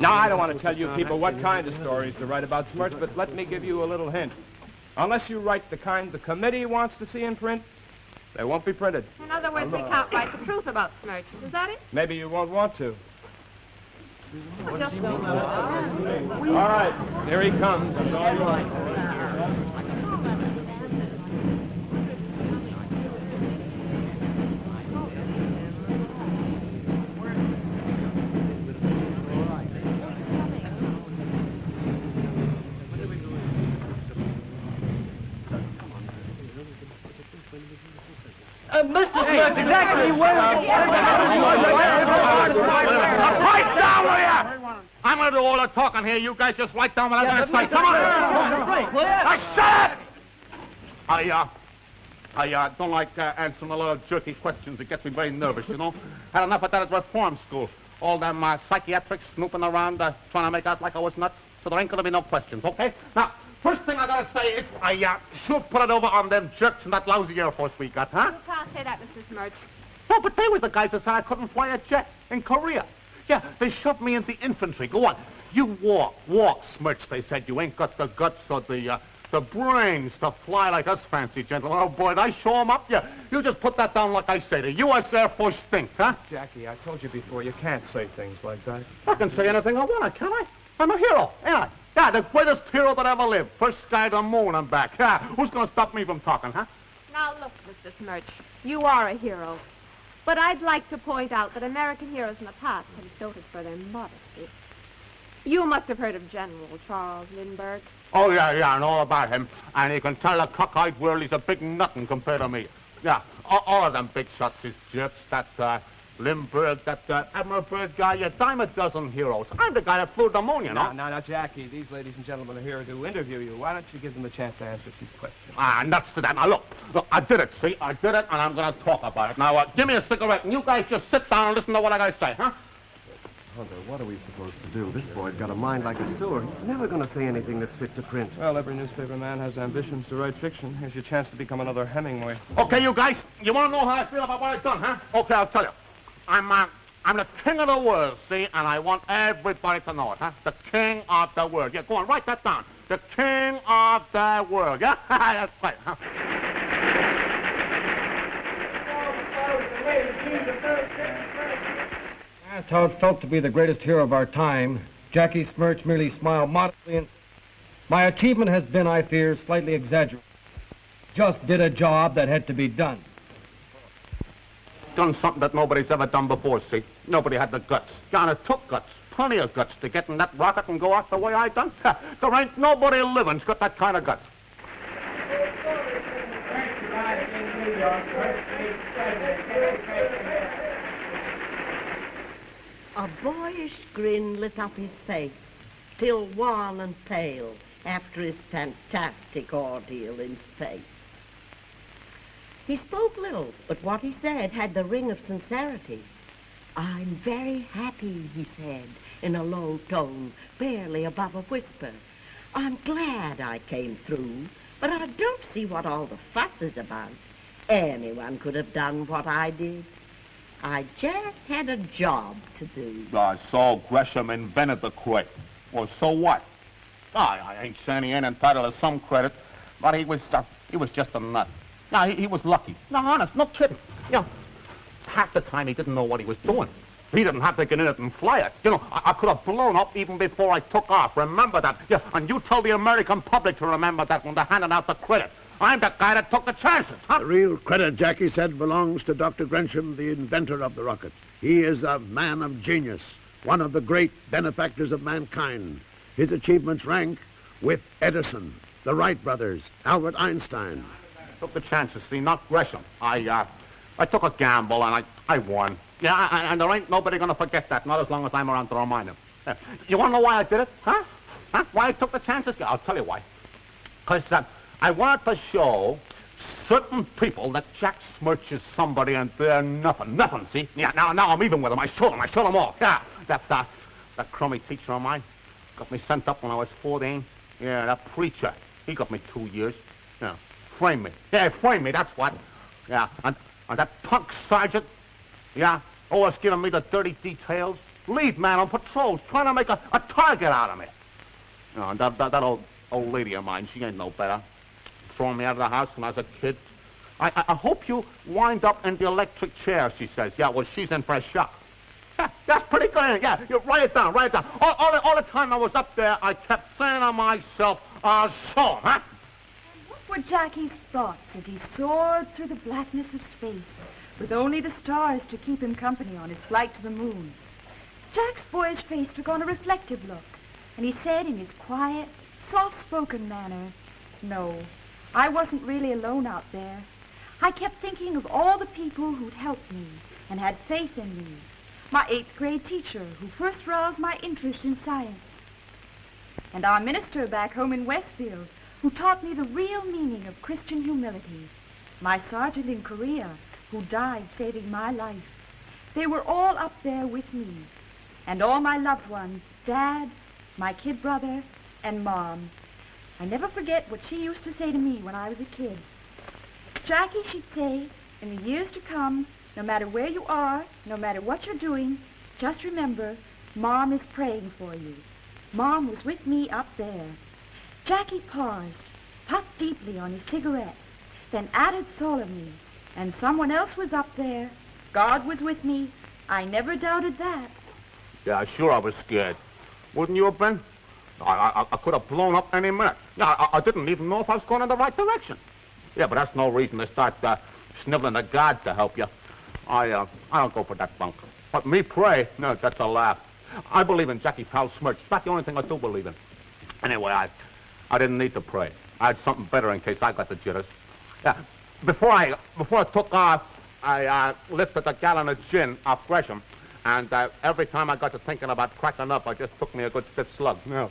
Now, I don't want to tell you people what kind of stories to write about Smirch, but let me give you a little hint. Unless you write the kind the committee wants to see in print, they won't be printed. In other words, we can't write the truth about Smirch. Is that it? Maybe you won't want to. Just All right, here he comes. That's all yours. Mr. Smirch, exactly where... Pipe down with you! I'm going to do all the talking here. You guys just write down what I'm going to say. Come on! Shut it! I don't like answering a lot of jerky questions. It gets me very nervous, you know. Had enough of that at reform school. All them psychiatrics snooping around trying to make out like I was nuts. So there ain't going to be no questions, okay? Now, first thing I got to say is I should put it over on them jerks in that lousy Air Force we got, huh? You can't say that, Mr. Smirch. No, but they were the guys that said I couldn't fly a jet in Korea. Yeah, they shoved me in the infantry. Go on. You walk, Smirch, they said. You ain't got the guts or the brains to fly like us fancy gentlemen. Oh, boy, did I show 'em up? Yeah, you just put that down like I say. The U.S. Air Force stinks, huh? Jackie, I told you before, you can't say things like that. I can say anything I want, can't I? I'm a hero, ain't I? Yeah, the greatest hero that ever lived. First guy to the moon and back. Yeah, who's going to stop me from talking, huh? Now, look, Mr. Smirch, you are a hero. But I'd like to point out that American heroes in the past have been noted for their modesty. You must have heard of General Charles Lindbergh. Oh, yeah, I know all about him. And you can tell the cockeyed world he's a big nothing compared to me. Yeah, all of them big shots is jerks. That Lindbergh, that Admiral Byrd guy, a dime a dozen heroes. I'm the guy that flew the moon, you know. Now, Jackie, these ladies and gentlemen are here to interview you. Why don't you give them a chance to answer these questions? Nuts to that. Now, look, I did it, see? I did it, and I'm going to talk about it. Now, give me a cigarette, and you guys just sit down and listen to what I got to say, huh? Hunter, what are we supposed to do? This boy's got a mind like a sewer. He's never going to say anything that's fit to print. Well, every newspaper man has ambitions to write fiction. Here's your chance to become another Hemingway. Okay, you guys, you want to know how I feel about what I've done, huh? Okay, I'll tell you. I'm the king of the world, see, and I want everybody to know it, huh? The king of the world. Yeah, go on, write that down. The king of the world, yeah? That's right, huh? Asked how it felt to be the greatest hero of our time, Jackie Smirch merely smiled modestly and... My achievement has been, I fear, slightly exaggerated. Just did a job that had to be done. Done something that nobody's ever done before, see? Nobody had the guts. Yeah, and it took guts, plenty of guts, to get in that rocket and go out the way I done. There ain't nobody living's got that kind of guts. A boyish grin lit up his face, still wan and pale after his fantastic ordeal in space. He spoke little, but what he said had the ring of sincerity. "I'm very happy," he said, in a low tone, barely above a whisper. "I'm glad I came through, but I don't see what all the fuss is about. Anyone could have done what I did. I just had a job to do." So Gresham invented the quake. Well, so what? I ain't saying he ain't entitled to some credit, but he was just a nut. No, he was lucky. No, honest, no kidding. You know, half the time he didn't know what he was doing. He didn't have to get in it and fly it. You know, I could have blown up even before I took off. Remember that. Yeah, and you tell the American public to remember that when they're handing out the credit. I'm the guy that took the chances, huh? The real credit, Jackie said, belongs to Dr. Gresham, the inventor of the rocket. He is a man of genius, one of the great benefactors of mankind. His achievements rank with Edison, the Wright brothers, Albert Einstein. Took the chances, see, not Gresham. I took a gamble, and I won. Yeah, and there ain't nobody going to forget that, not as long as I'm around to remind them. You want to know why I did it, huh? Why I took the chances? Yeah, I'll tell you why. Because I wanted to show certain people that Jack Smirch is somebody and they're nothing, see? Yeah, now I'm even with them. I showed them all. Yeah, that crummy teacher of mine got me sent up when I was 14. Yeah, that preacher, he got me 2 years. Yeah. Frame me. Yeah, frame me, that's what. Yeah, and that punk sergeant, yeah, always giving me the dirty details. Lead man on patrols, trying to make a target out of me. You know, and that old lady of mine, she ain't no better. Throwing me out of the house when I was a kid. I hope you wind up in the electric chair, she says. Yeah, well, she's in for a shock. Yeah, that's pretty good. Yeah, you write it down. All the time I was up there, I kept saying to myself, I'll show 'em, huh? What were Jackie's thoughts as he soared through the blackness of space, with only the stars to keep him company on his flight to the moon? Jack's boyish face took on a reflective look, and he said in his quiet, soft-spoken manner, "No, I wasn't really alone out there. I kept thinking of all the people who'd helped me and had faith in me. My 8th grade teacher who first roused my interest in science. And our minister back home in Westfield who taught me the real meaning of Christian humility. My sergeant in Korea who died saving my life. They were all up there with me. And all my loved ones, Dad, my kid brother, and Mom. I never forget what she used to say to me when I was a kid. Jackie, she'd say, in the years to come, no matter where you are, no matter what you're doing, just remember, Mom is praying for you. Mom was with me up there. Jackie paused, puffed deeply on his cigarette, then added solemnly, and someone else was up there. God was with me. I never doubted that. Yeah, sure I was scared. Wouldn't you have been? I could have blown up any minute. Yeah, I didn't even know if I was going in the right direction. Yeah, but that's no reason to start sniveling at God to help you. I don't go for that bunk. But me pray? No, that's a laugh. I believe in Jackie Powell's smirch. That's the only thing I do believe in. Anyway, I didn't need to pray. I had something better in case I got the jitters. Yeah, before I took off, I lifted a gallon of gin off Gresham. And every time I got to thinking about cracking up, I just took me a good stiff slug. Yeah,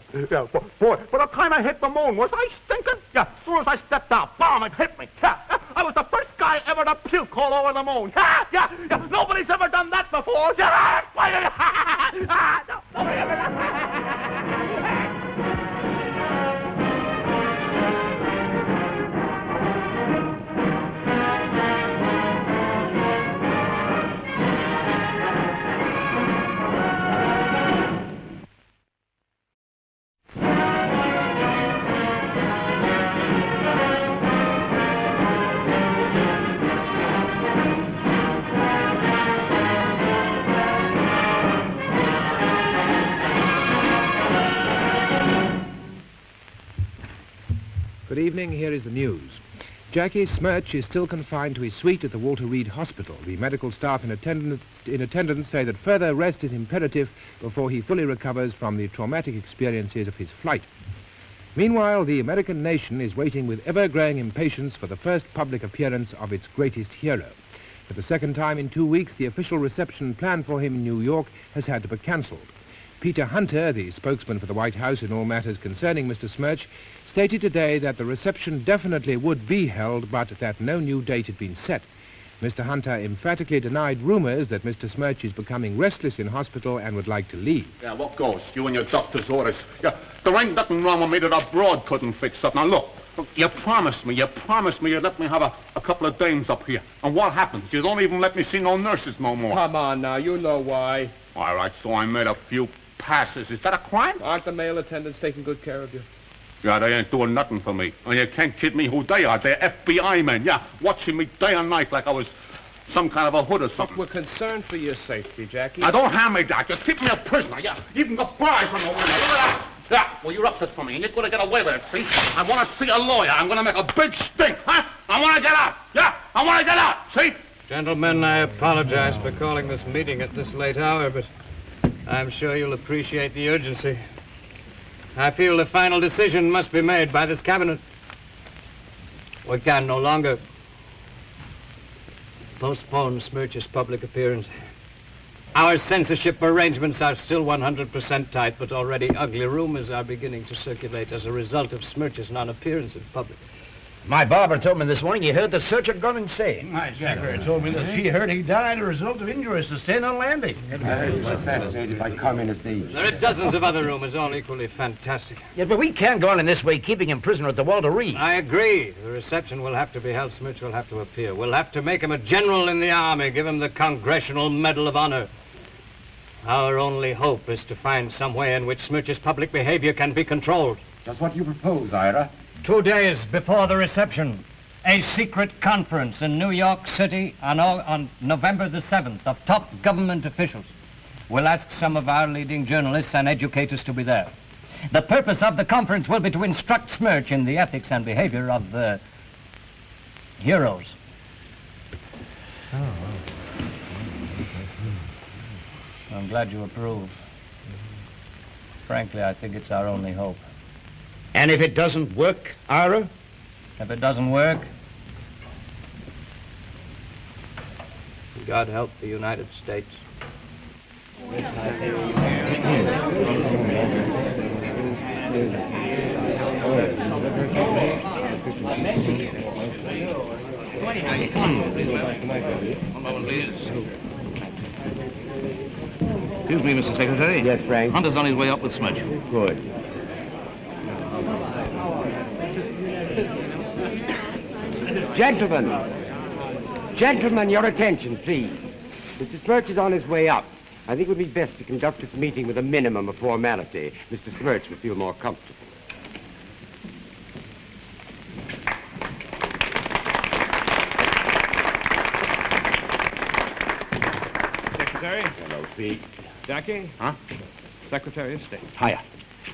boy, by the time I hit the moon, was I stinking? Yeah, as soon as I stepped out, bomb, it hit me. Yeah, I was the first guy ever to puke all over the moon. Yeah, nobody's ever done that before. Yeah, nobody ever done that. Good evening, here is the news. Jackie Smirch is still confined to his suite at the Walter Reed Hospital. The medical staff in attendance say that further rest is imperative before he fully recovers from the traumatic experiences of his flight. Meanwhile, the American nation is waiting with ever-growing impatience for the first public appearance of its greatest hero. For the second time in 2 weeks, the official reception planned for him in New York has had to be cancelled. Peter Hunter, the spokesman for the White House in all matters concerning Mr. Smirch, stated today that the reception definitely would be held, but that no new date had been set. Mr. Hunter emphatically denied rumors that Mr. Smirch is becoming restless in hospital and would like to leave. Yeah, what goes? You and your doctor's orders. Yeah, there ain't nothing wrong with me that a broad couldn't fix up. Now, look, you promised me you'd let me have a couple of dames up here. And what happens? You don't even let me see no nurses no more. Come on now, you know why. All right, so I made a few passes. Is that a crime? Aren't the male attendants taking good care of you? Yeah, they ain't doing nothing for me. And you can't kid me who they are. They're FBI men, yeah, watching me day and night like I was some kind of a hood or something. We're concerned for your safety, Jackie. Now, don't hand me that. Just keep me a prisoner, yeah. Even the bride from the window. Look at that. Yeah, well, you're up this for me, and you're going to get away with it, see? I want to see a lawyer. I'm going to make a big stink, huh? I want to get out. Yeah, I want to get out, see? Gentlemen, I apologize for calling this meeting at this late hour, but I'm sure you'll appreciate the urgency. I feel the final decision must be made by this cabinet. We can no longer postpone Smirch's public appearance. Our censorship arrangements are still 100% tight, but already ugly rumors are beginning to circulate as a result of Smirch's non-appearance in public. My barber told me this morning he heard the search had gone insane. My Jacker told me that she heard he died as a result of injuries sustained on landing. Assassinated by communist thieves. There are dozens of other rumors, all equally fantastic. Yes, but we can't go on in this way, keeping him prisoner at the Walter Reed. I agree. The reception will have to be held. Smirch will have to appear. We'll have to make him a general in the army, give him the Congressional Medal of Honor. Our only hope is to find some way in which Smirch's public behavior can be controlled. Just what you propose, Ira. 2 days before the reception, a secret conference in New York City on November the 7th of top government officials. We'll ask some of our leading journalists and educators to be there. The purpose of the conference will be to instruct Smirch in the ethics and behavior of the heroes. I'm glad you approve. Frankly, I think it's our only hope. And if it doesn't work, Ira? If it doesn't work, God help the United States. Excuse me, Mr. Secretary. Yes, Frank? Hunter's on his way up with Smudge. Good. Gentlemen, your attention, please. Mr. Smirch is on his way up. I think it would be best to conduct this meeting with a minimum of formality. Mr. Smirch would feel more comfortable. Secretary? Hello, Pete. Jackie? Huh? Secretary of State. Hiya.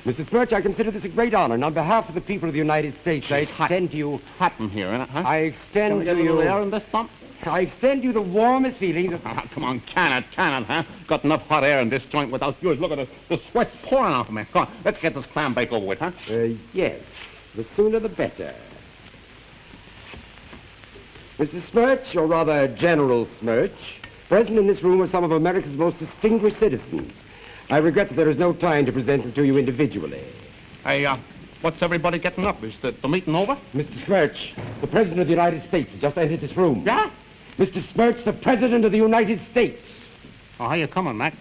Mr. Smirch, I consider this a great honor, and on behalf of the people of the United States, I extend to you... Hot in here, isn't it, huh? I extend Can we get to a little you... air in this pump? I extend you the warmest feelings of... Come on, can it, huh? Got enough hot air in this joint without yours. Look at it. The sweat's pouring off of me. Come on, let's get this clam bake over with, huh? Yes. The sooner the better. Mr. Smirch, or rather General Smirch, present in this room are some of America's most distinguished citizens. I regret that there is no time to present them to you individually. Hey, what's everybody getting up? Is the meeting over? Mr. Smirch, the President of the United States has just entered this room. Yeah? Mr. Smirch, the President of the United States. Oh, how you coming, Mac?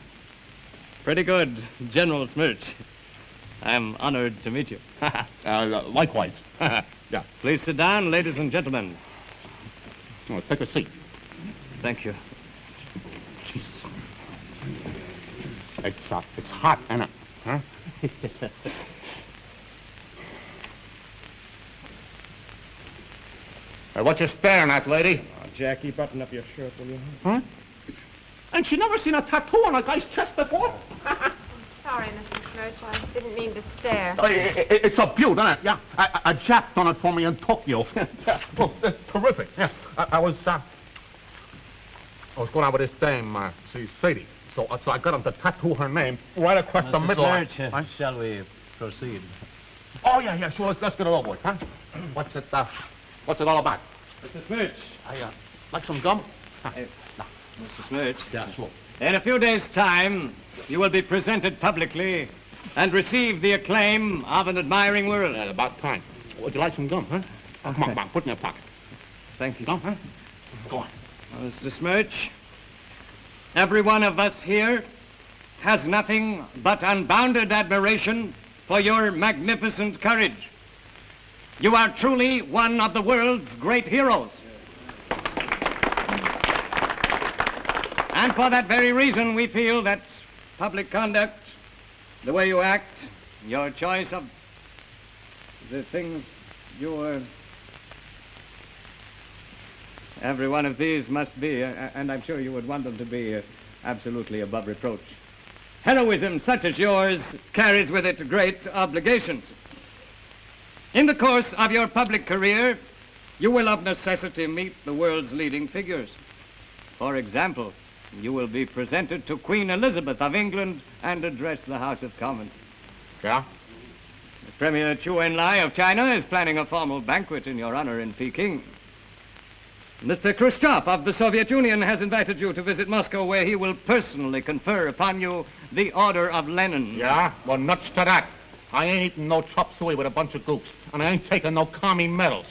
Pretty good, General Smirch. I'm honored to meet you. Likewise. Yeah. Please sit down, ladies and gentlemen. Oh, take a seat. Thank you. Jesus. It's hot, isn't it? Huh? Hey, what you staring at, lady? Oh, Jackie, button up your shirt, will you? Huh? And she never seen a tattoo on a guy's chest before? Sorry, Mr. Smirch. I didn't mean to stare. It's a beaut, isn't it? Yeah. A Jap done it for me in Tokyo. Oh, terrific. Yeah. I was going out with this dame, she's Sadie. So I got him to tattoo her name right across the middle. Smirch, shall we proceed? Oh, yeah, sure. Let's get it over with, huh? What's it all about? Mr. Smirch. I like some gum? Mr. Smirch. Yeah, sure. In a few days' time, you will be presented publicly and receive the acclaim of an admiring world. About time. Would you like some gum, huh? Come on, put it in your pocket. Thank you. Gum, huh? Go on. Mr. Smirch, every one of us here has nothing but unbounded admiration for your magnificent courage. You are truly one of the world's great heroes. And for that very reason, we feel that public conduct, the way you act, your choice of the things you are... Every one of these must be, and I'm sure you would want them to be, absolutely above reproach. Heroism such as yours carries with it great obligations. In the course of your public career, you will of necessity meet the world's leading figures. For example, you will be presented to Queen Elizabeth of England and address the House of Commons. Yeah? The Premier Chu Enlai of China is planning a formal banquet in your honor in Peking. Mr. Khrushchev of the Soviet Union has invited you to visit Moscow, where he will personally confer upon you the Order of Lenin. Yeah? Well, nuts to that. I ain't eating no chop suey with a bunch of gooks, and I ain't taking no commie medals.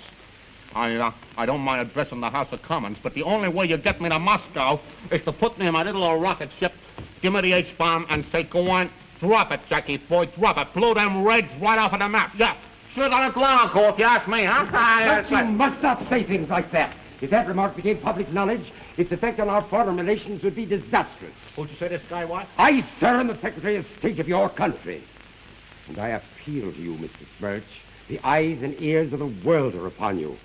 I don't mind addressing the House of Commons, but the only way you get me to Moscow is to put me in my little old rocket ship, give me the H-bomb, and say, go on, drop it, Jackie boy, drop it. Blow them reds right off of the map. Yeah, sure got a Glencoe, if you ask me, huh? But you must not say things like that. If that remark became public knowledge, its effect on our foreign relations would be disastrous. Who'd you say this guy was? I, sir, am the Secretary of State of your country. And I appeal to you, Mr. Smirch. The eyes and ears of the world are upon you.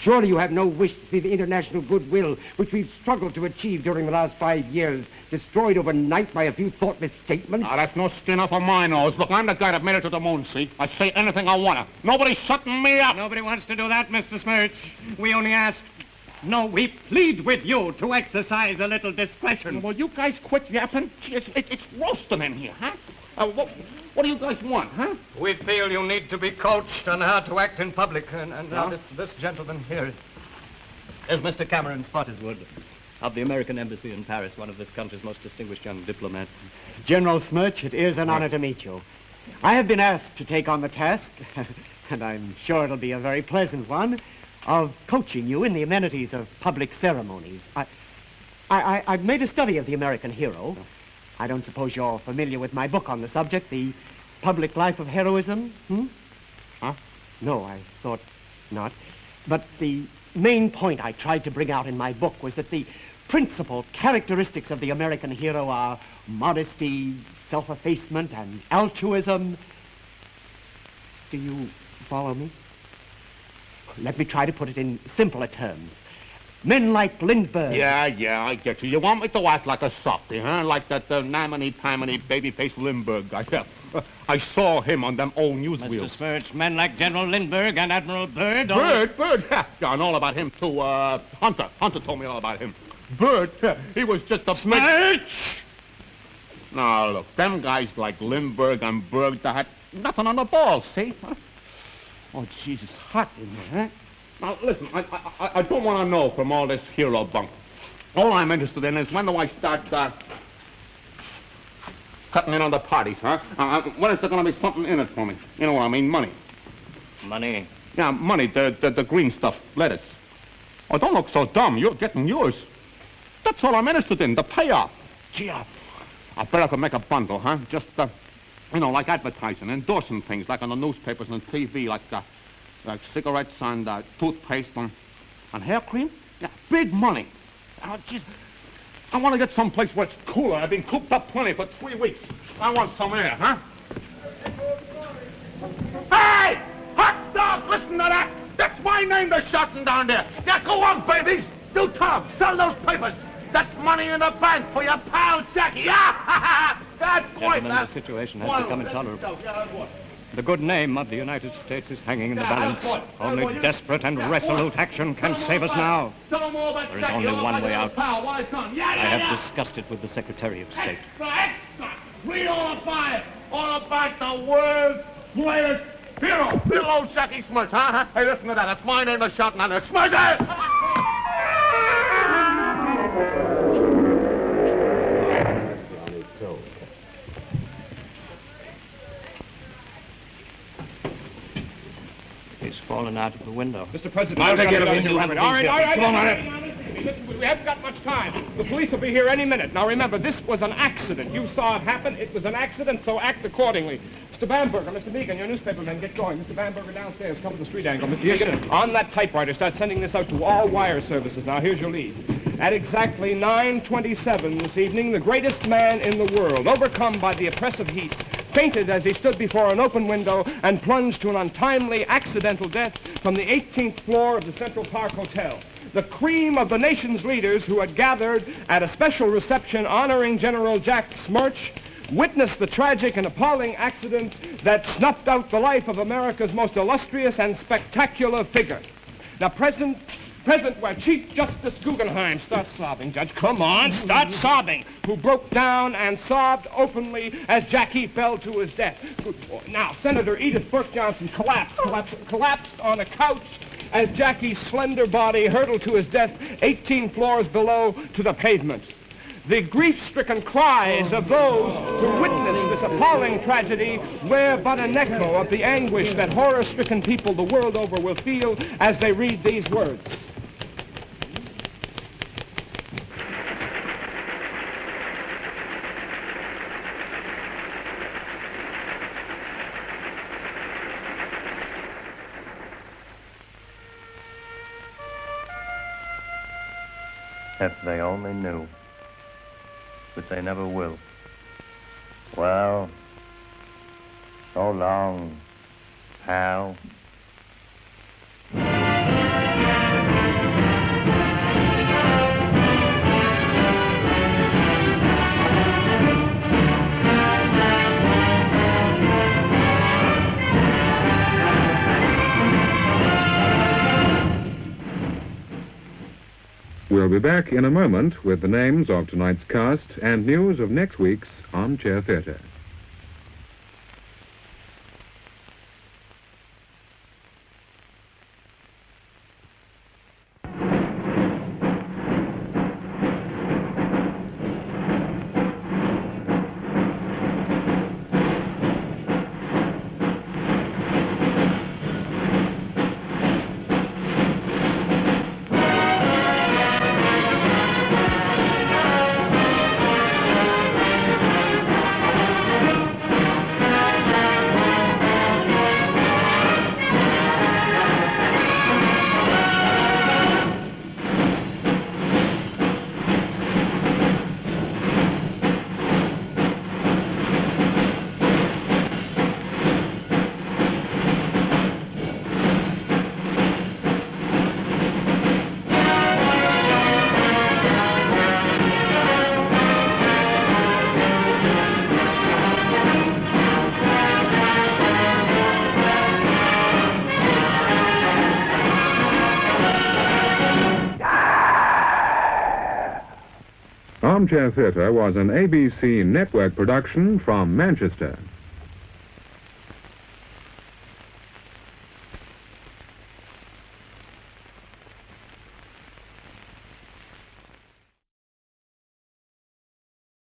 Surely you have no wish to see the international goodwill which we've struggled to achieve during the last 5 years destroyed overnight by a few thoughtless statements? Ah, that's no skin off of my nose. Look, I'm the guy that made it to the moon, see? I say anything I want to. Nobody's shutting me up. Nobody wants to do that, Mr. Smirch. We only ask... No, we plead with you to exercise a little discretion. Will you guys quit yapping? It's roasting in here, huh? What do you guys want, huh? We feel you need to be coached on how to act in public. And now this gentleman here is Mr. Cameron Spottiswoode. of the American Embassy in Paris, one of this country's most distinguished young diplomats. General Smirch, it is an honor to meet you. I have been asked to take on the task, and I'm sure it'll be a very pleasant one, of coaching you in the amenities of public ceremonies. I've made a study of the American hero. I don't suppose you're familiar with my book on the subject, The Public Life of Heroism? Huh? No, I thought not. But the main point I tried to bring out in my book was that the principal characteristics of the American hero are modesty, self-effacement, and altruism. Do you follow me? Let me try to put it in simpler terms. Men like Lindbergh. Yeah, I get you. You want me to act like a softy, huh? Like that namany-pamany baby-faced Lindbergh guy. I saw him on them old news wheels. Mr. Smirch, men like General Lindbergh and Admiral Byrd. Byrd? Yeah, I know all about him, too. Hunter told me all about him. Byrd, he was just a... Smirch! Now, look, them guys like Lindbergh and Byrd, they had nothing on the balls, see? Oh, Jesus, hot in there, huh? Now, listen, I don't want to know from all this hero bunk. All I'm interested in is when do I start cutting in on the parties, huh? When is there going to be something in it for me? You know what I mean, money. Money? Yeah, money, the green stuff, lettuce. Oh, don't look so dumb. You're getting yours. That's all I'm interested in, the payoff. Gee, I bet I could make a bundle, huh? Just, like advertising, endorsing things, like on the newspapers and TV, like cigarettes and toothpaste and hair cream. Yeah, big money. Oh, geez. I want to get someplace where it's cooler. I've been cooped up plenty for 3 weeks. I want some air, huh? Hey! Hot dog, listen to that! That's my name they're shouting down there. Now, go on, babies. Do Tom, sell those papers. That's money in the bank for your pal Jackie. That's Gentlemen, the situation has become intolerable. The good name of the United States is hanging in the balance. Only desperate and resolute action can save us now. There is only one way out. I have discussed it with the Secretary of State. Extra! Read all about it. All about the world's greatest hero. Little old Jackie Smirch, huh? Hey, listen to that. That's my name they're shouting on there. Smirch! He's fallen out of the window. Mr. President, I'll take care of it. it. All right. Come on, We haven't got much time. The police will be here any minute. Now, remember, this was an accident. You saw it happen. It was an accident, so act accordingly. Mr. Bamberger, Mr. Meegan, your newspapermen, get going. Mr. Bamberger downstairs, cover the street angle. Mr. Meegan, on that typewriter, start sending this out to all wire services. Now, here's your lead. At exactly 9:27 this evening, the greatest man in the world, overcome by the oppressive heat, fainted as he stood before an open window and plunged to an untimely, accidental death from the 18th floor of the Central Park Hotel. The cream of the nation's leaders who had gathered at a special reception honoring General Jack Smirch witnessed the tragic and appalling accident that snuffed out the life of America's most illustrious and spectacular figure. Now, present where Chief Justice Guggenheim, start sobbing, Judge, come on, start sobbing, who broke down and sobbed openly as Jackie fell to his death. Now, Senator Edith Burke Johnson collapsed on a couch as Jackie's slender body hurtled to his death 18 floors below to the pavement. The grief-stricken cries of those who witnessed this appalling tragedy were but an echo of the anguish that horror-stricken people the world over will feel as they read these words. If they only knew. But they never will. Well, so long, pal. We'll be back in a moment with the names of tonight's cast and news of next week's Armchair Theatre. Armchair Theatre was an ABC network production from Manchester.